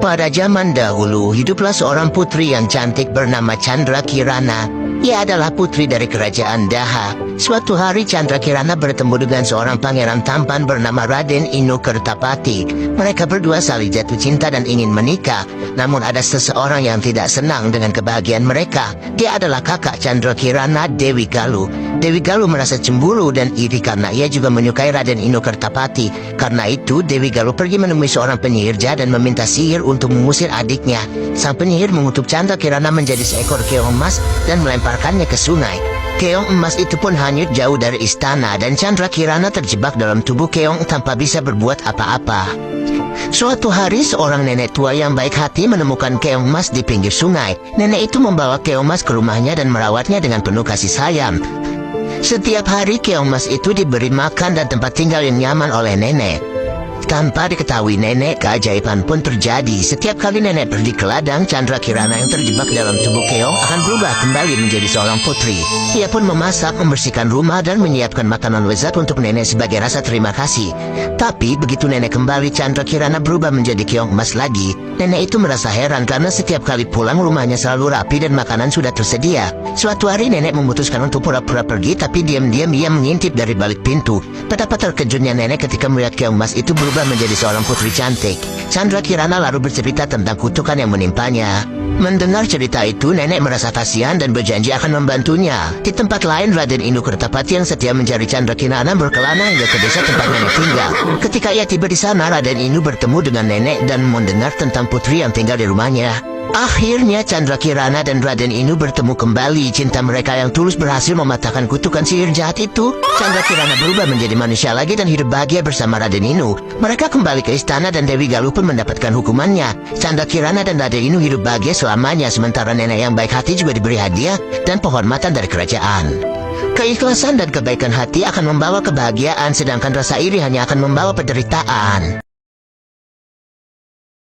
Pada zaman dahulu, hiduplah seorang putri yang cantik bernama Chandra Kirana. Ia adalah putri dari kerajaan Daha. Suatu hari Chandra Kirana bertemu dengan seorang pangeran tampan bernama Raden Inu Kertapati. Mereka berdua saling jatuh cinta dan ingin menikah. Namun ada seseorang yang tidak senang dengan kebahagiaan mereka. Dia adalah kakak Chandra Kirana, Dewi Galuh. Dewi Galuh merasa cemburu dan iri karena ia juga menyukai Raden Inu Kertapati. Karena itu, Dewi Galuh pergi menemui seorang penyihir jahat dan meminta sihir untuk mengusir adiknya. Sang penyihir mengutuk Chandra Kirana menjadi seekor keong emas dan melemparkannya ke sungai. Keong emas itu pun hanyut jauh dari istana dan Chandra Kirana terjebak dalam tubuh keong tanpa bisa berbuat apa-apa. Suatu hari seorang nenek tua yang baik hati menemukan keong emas di pinggir sungai. Nenek itu membawa keong emas ke rumahnya dan merawatnya dengan penuh kasih sayang. Setiap hari keong emas itu diberi makan dan tempat tinggal yang nyaman oleh nenek. Tanpa diketahui nenek, keajaiban pun terjadi. Setiap kali nenek pergi ke ladang, Chandra Kirana yang terjebak dalam tubuh keong akan berubah kembali menjadi seorang putri. Ia pun memasak, membersihkan rumah, dan menyiapkan makanan lezat untuk nenek sebagai rasa terima kasih. Tapi begitu nenek kembali, Chandra Kirana berubah menjadi keong emas lagi. Nenek itu merasa heran karena setiap kali pulang rumahnya selalu rapi dan makanan sudah tersedia. Suatu hari nenek memutuskan untuk pura-pura pergi, tapi diam-diam ia mengintip dari balik pintu. Betapa terkejutnya nenek ketika melihat keong emas itu berubah menjadi seorang putri cantik. Chandra Kirana lalu bercerita tentang kutukan yang menimpanya. Mendengar cerita itu, nenek merasa kasihan dan berjanji akan membantunya. Di tempat lain, Raden Inu Kertapati yang setia mencari Chandra Kirana berkelana hingga ke desa tempat nenek tinggal. Ketika ia tiba di sana, Raden Inu bertemu dengan nenek dan mendengar tentang putri yang tinggal di rumahnya. Akhirnya Chandra Kirana dan Raden Inu bertemu kembali. Cinta mereka yang tulus berhasil mematahkan kutukan sihir jahat itu. Chandra Kirana berubah menjadi manusia lagi dan hidup bahagia bersama Raden Inu. Mereka kembali ke istana dan Dewi Galuh pun mendapatkan hukumannya. Chandra Kirana dan Raden Inu hidup bahagia selamanya, sementara nenek yang baik hati juga diberi hadiah dan penghormatan dari kerajaan. Keikhlasan dan kebaikan hati akan membawa kebahagiaan, sedangkan rasa iri hanya akan membawa penderitaan.